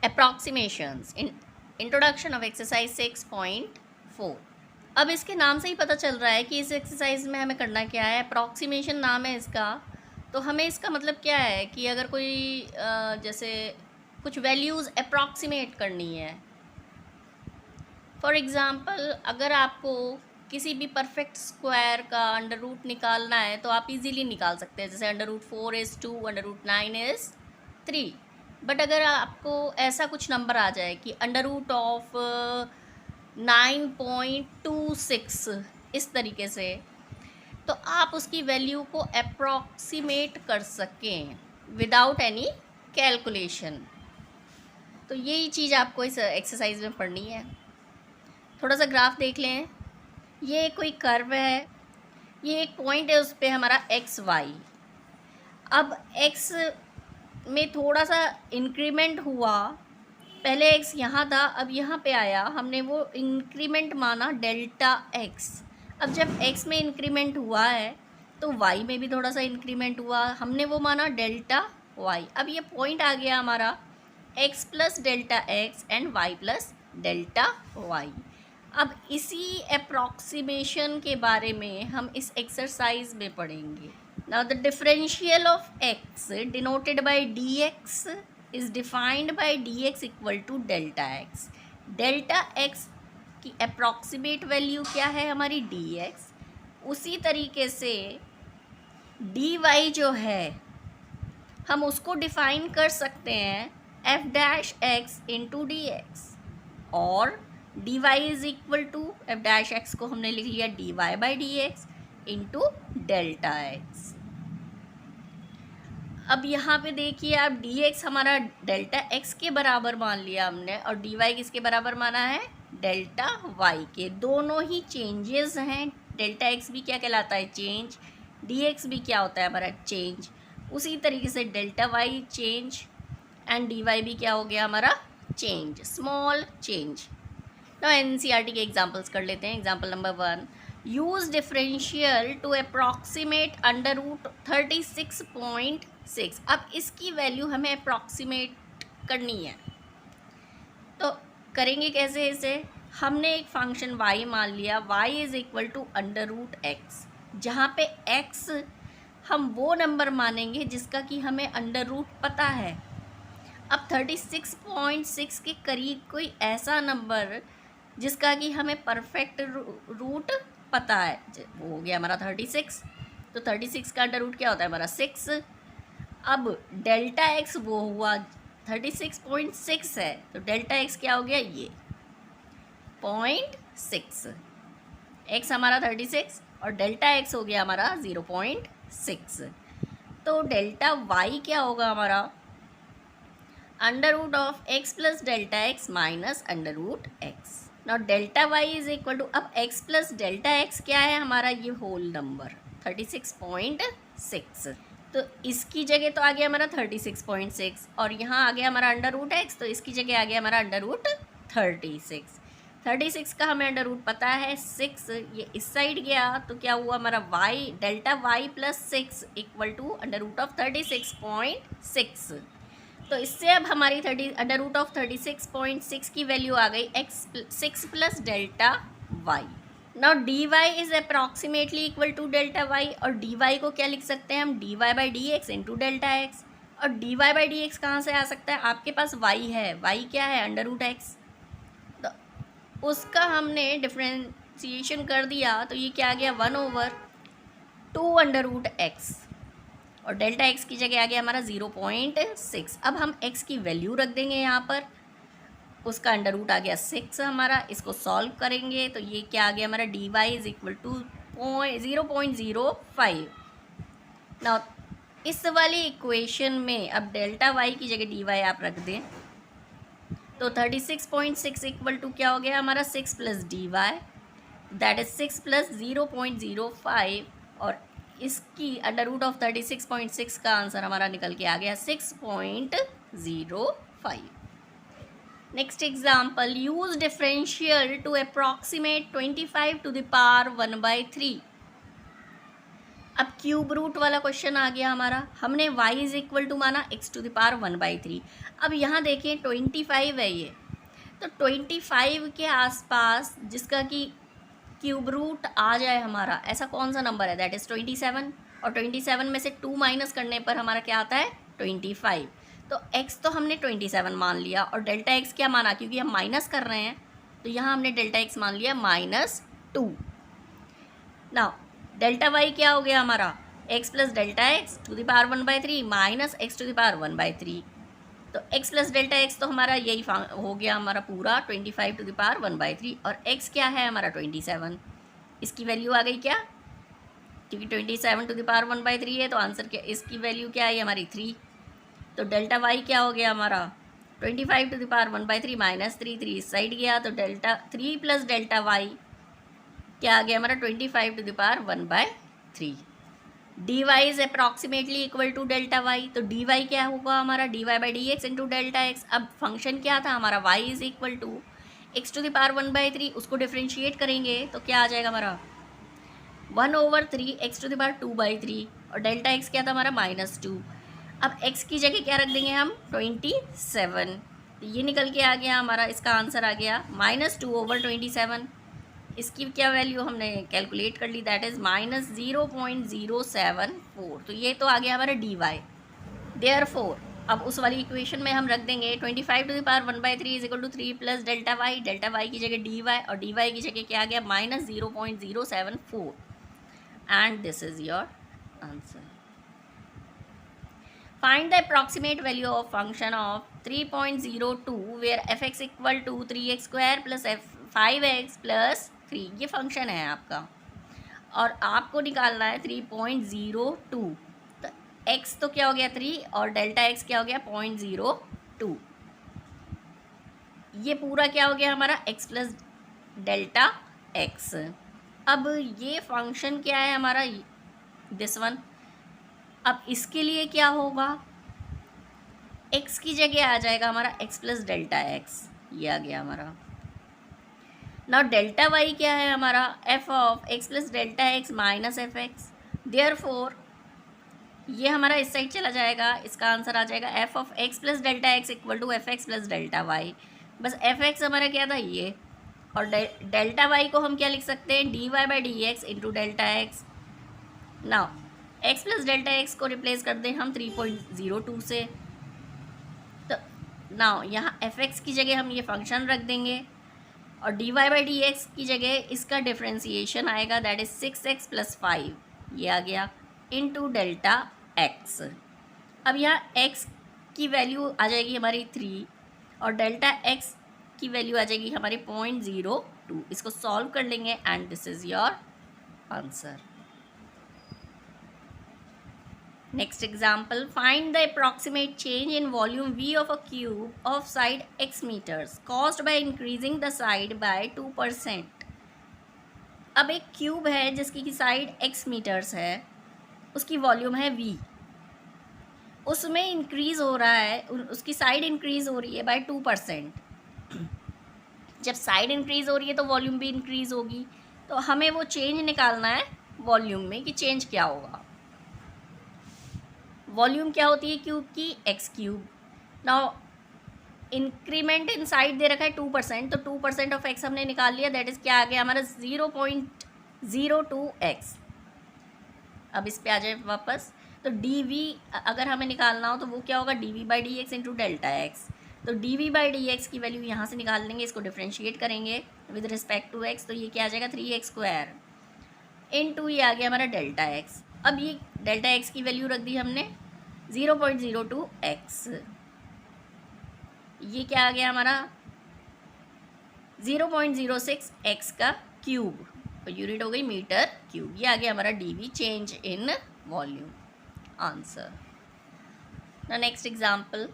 Approximations in introduction of exercise 6.4। अब इसके नाम से ही पता चल रहा है कि इस एक्सरसाइज में हमें करना क्या है। अप्रॉक्सीमेशन नाम है इसका, तो हमें इसका मतलब क्या है कि अगर कोई जैसे कुछ वैल्यूज़ अप्रॉक्सीमेट करनी है। फॉर एग्ज़ाम्पल, अगर आपको किसी भी परफेक्ट स्क्वायर का अंडर रूट निकालना है तो आप इजीली निकाल सकते हैं। जैसे under root 4 is 2, under root 9 is 3। But अगर आपको ऐसा कुछ नंबर आ जाए कि अंडर रूट ऑफ 9.26 इस तरीके से, तो आप उसकी वैल्यू को अप्रॉक्सीमेट कर सकें विदाउट एनी कैलकुलेशन। तो यही चीज़ आपको इस एक्सरसाइज में पढ़नी है। थोड़ा सा ग्राफ देख लें। ये कोई कर्व है, ये एक पॉइंट है, उस पर हमारा एक्स वाई। अब एक्स में थोड़ा सा इंक्रीमेंट हुआ, पहले एक्स यहाँ था, अब यहाँ पे आया, हमने वो इंक्रीमेंट माना डेल्टा एक्स। अब जब एक्स में इंक्रीमेंट हुआ है तो वाई में भी थोड़ा सा इंक्रीमेंट हुआ, हमने वो माना डेल्टा वाई। अब ये पॉइंट आ गया हमारा x plus delta x and y plus delta y. अब इसी अप्रॉक्सीमेशन के बारे में हम इस एक्सरसाइज में पढ़ेंगे। Now the differential of x denoted by D x is defined by dx equal to delta x। Delta x की अप्रॉक्सीमेट वैल्यू क्या है हमारी dx। उसी तरीके से dy जो है हम उसको डिफाइन कर सकते हैं f dash x into d x, और dy is equal to f dash x को हमने लिख लिया dy by d x into delta x. अब यहाँ पे देखिए आप dx हमारा डेल्टा x के बराबर मान लिया हमने, और dy किसके बराबर माना है, डेल्टा y के। दोनों ही चेंजेस हैं। डेल्टा x भी क्या कहलाता है, चेंज। dx भी क्या होता है हमारा, चेंज। उसी तरीके से delta y change and dy भी क्या हो गया हमारा, चेंज, स्मॉल चेंज। तो एनसीईआरटी के एग्जाम्पल्स कर लेते हैं। Example number 1, use differential to approximate under root 36.6। अब इसकी वैल्यू हमें अप्रॉक्सीमेट करनी है, तो करेंगे कैसे इसे। हमने एक फंक्शन y मान लिया, y is equal to under root x, जहाँ पे x हम वो नंबर मानेंगे जिसका कि हमें अंडर रूट पता है। अब 36.6 के करीब कोई ऐसा नंबर जिसका कि हमें परफेक्ट रूट पता है, वो हो गया हमारा 36। तो 36 का अंडर रूट क्या होता है हमारा 6। अब डेल्टा एक्स वो हुआ 36.6 है, तो डेल्टा एक्स क्या हो गया, ये 0.6। एक्स हमारा 36 और डेल्टा एक्स हो गया हमारा 0.6। तो डेल्टा वाई क्या होगा हमारा, under root of x plus delta x minus under root x. Now delta y is equal to, अब एक्स प्लस डेल्टा एक्स क्या है हमारा, ये होल नंबर 36.6। तो इसकी जगह तो आ गया हमारा 36.6, और यहाँ आ गया हमारा अंडर रूट एक्स, तो इसकी जगह आ गया हमारा अंडर रूट 36। 36 का हमें अंडर रूट पता है 6, ये इस साइड गया तो क्या हुआ हमारा y, delta y plus 6 equal to under root of 36.6। तो इससे अब हमारी अंडर रूट ऑफ 36.6 की वैल्यू आ गई x 6 plus delta y. Now d y is approximately equal to delta y, और डी वाई को क्या लिख सकते हैं हम, d y by d x into delta x. और d y by d x कहाँ से आ सकता है, आपके पास वाई है, वाई क्या है अंडर रूट एक्स, तो उसका हमने डिफ्रेंसिएशन कर दिया, तो ये क्या आ गया 1/2 अंडर रूट एक्स, और डेल्टा एक्स की जगह आ गया हमारा 0.6। अब हम एक्स की वैल्यू रख देंगे यहाँ पर, उसका अंडर रूट आ गया 6 हमारा। इसको सॉल्व करेंगे तो ये क्या आ गया हमारा, d y is equal to 0.05। ना इस वाली इक्वेशन में अब डेल्टा वाई की जगह डी वाई आप रख दें, तो 36.6 इक्वल टू क्या हो गया हमारा 6 plus d y, that is 6 plus 0.05, और इसकी अंडर रूट ऑफ 36.6 का आंसर हमारा निकल के आ गया 6.05। Next example, use differential to approximate 25 to the power 1/3। अब क्यूब रूट वाला क्वेश्चन आ गया हमारा, हमने y इज इक्वल टू माना x⁻⁴। अब यहाँ देखिए 25 है ये, तो 25 के आसपास जिसका कि क्यूब रूट आ जाए हमारा, ऐसा कौन सा नंबर है, दैट इज़ 27। और 27 में से 2 माइनस करने पर हमारा क्या आता है 25। तो x तो हमने 27 मान लिया, और डेल्टा x क्या माना, क्योंकि हम माइनस कर रहे हैं तो यहाँ हमने डेल्टा x मान लिया -2। नाउ डेल्टा y क्या हो गया हमारा, x plus delta x to the power 1/3 minus x to the power 1/3। तो x प्लस डेल्टा x तो हमारा यही हो गया हमारा पूरा 25 टू द पावर 1/3, और x क्या है हमारा 27। इसकी वैल्यू आ गई क्या, क्योंकि 27 टू द पावर 1/3 है, तो आंसर क्या, इसकी वैल्यू क्या है हमारी 3। तो डेल्टा y क्या हो गया हमारा 25 टू द पावर 1/3 माइनस 3, 3 इस साइड गया, तो डेल्टा 3 प्लस डेल्टा y क्या आ गया हमारा 25 to the power 1/3। dy is approximately equal to delta y, तो dy क्या होगा हमारा dy/dx इंटू डेल्टा x। अब फंक्शन क्या था हमारा y is equal to x to the power 1/3, उसको डिफ्रेंशिएट करेंगे तो क्या आ जाएगा हमारा 1/3 x टू द पावर 2/3, और डेल्टा x क्या था हमारा -2। अब x की जगह क्या रख देंगे हम 27, तो ये निकल के आ गया हमारा, इसका आंसर आ गया -2/27। इसकी क्या वैल्यू हमने कैलकुलेट कर ली, दैट इज़ -0.074। तो ये तो आ गया हमारा dy। देयरफॉर अब उस वाली इक्वेशन में हम रख देंगे 25 to the power 1/3 is equal to 3 plus delta y की जगह dy, और dy की जगह क्या आ गया -0.074, and this is your answer. Find the approximate value of function of 3.02 where fx equal to 3x square plus 5x plus 3। ये function है आपका, और आपको निकालना है 3.02। तो x तो क्या हो गया 3, और डेल्टा x क्या हो गया 0.02। ये पूरा क्या हो गया हमारा x प्लस डेल्टा x। अब ये फंक्शन क्या है हमारा दिस वन। अब इसके लिए क्या होगा, x की जगह आ जाएगा हमारा x प्लस डेल्टा x, ये आ गया हमारा। नाउ डेल्टा y क्या है हमारा f of x plus delta x minus F x. Therefore ये हमारा इस साइड चला जाएगा, इसका आंसर आ जाएगा f of x plus delta x equal to f x plus delta y। बस एफ एक्स हमारा क्या था ये, और डेल्टा y को हम क्या लिख सकते हैं dy/dx into delta x। Now x plus delta x को रिप्लेस कर दें हम 3.02 से, तो नाउ यहाँ एफ एक्स की जगह हम ये फंक्शन रख देंगे, और dy/dx की जगह इसका डिफ्रेंसिएशन आएगा, दैट इज 6x प्लस 5, ये आ गया इंटू डेल्टा x। अब यहाँ x की वैल्यू आ जाएगी हमारी 3, और डेल्टा x की वैल्यू आ जाएगी हमारी 0.02। इसको सॉल्व कर लेंगे and this is your answer. Next example, find the approximate change in volume V of a cube of side x meters caused by increasing the side by 2%। अब एक cube है जिसकी की साइड x मीटर्स है, उसकी volume है V, उसमें increase हो रहा है, उसकी साइड इंक्रीज़ हो रही है बाय 2%। जब साइड इंक्रीज़ हो रही है तो वॉल्यूम भी इंक्रीज़ होगी, तो हमें वो चेंज निकालना है वॉल्यूम में कि चेंज क्या होगा। वॉल्यूम क्या होती है क्यूब की, x cube. Now increment in side दे रखा है 2%, तो 2% ऑफ एक्स हमने निकाल लिया, दैट इज़ क्या आ गया हमारा 0.02x। अब इस पे आ जाए वापस, तो dv अगर हमें निकालना हो तो वो क्या होगा dv/dx इंटू डेल्टा एक्स। तो dv/dx की वैल्यू यहाँ से निकाल लेंगे, इसको डिफ्रेंशिएट करेंगे विद रिस्पेक्ट टू x, तो ये क्या आ जाएगा 3x² इंटू ये आ गया हमारा डेल्टा एक्स। अब ये डेल्टा एक्स की वैल्यू रख दी हमने 0.02x, ये क्या आ गया हमारा 0.06x का क्यूब, और यूनिट हो गई मीटर क्यूब। ये आ गया हमारा dv change in volume, answer. Now next example,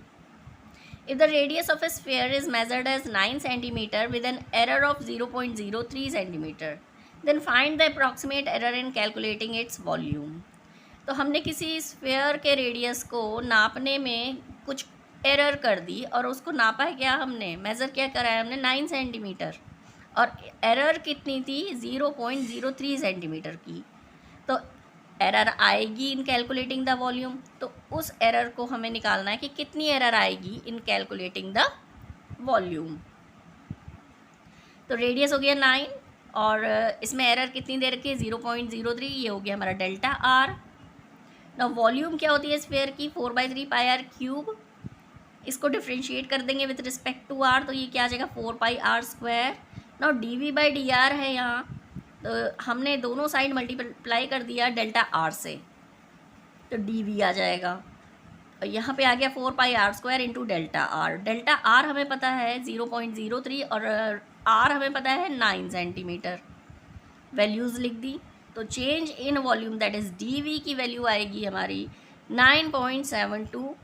if the radius of a sphere is measured as 9 cm with an error of 0.03 cm, then find the approximate error in calculating its volume। तो हमने किसी sphere के radius को नापने में कुछ error कर दी, और उसको नापा है क्या हमने, मेज़र क्या करा है हमने 9 सेंटीमीटर, और एरर कितनी थी 0.03 सेंटीमीटर की। तो एरर आएगी इन कैलकुलेटिंग द वॉल्यूम, तो उस एरर को हमें निकालना है कि कितनी एरर आएगी इन कैलकुलेटिंग द वॉल्यूम। तो रेडियस हो गया 9 और इसमें एरर कितनी दे रखी है 0.03, ये हो गया हमारा डेल्टा आर। ना वॉल्यूम क्या होती है स्फीयर की 4/3 पाई आर क्यूब। इसको डिफ्रेंशिएट कर देंगे विथ रिस्पेक्ट टू आर, तो ये क्या आ जाएगा 4 पाई आर स्क्वायर। ना d v by d r है यहाँ, तो हमने दोनों साइड मल्टीप्लाई कर दिया डेल्टा आर से, तो डी वी आ जाएगा। और यहाँ पे आ गया 4 pi r square into delta r. Delta r हमें पता है 0.03 और आर हमें पता है 9 सेंटीमीटर। वैल्यूज़ लिख दी, तो change in volume that is d v की वैल्यू आएगी हमारी 9.72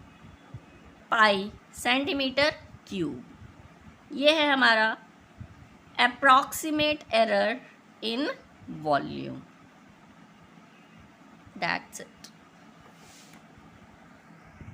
पाई सेंटीमीटर क्यूब। ये है हमारा approximate error in volume. That's it.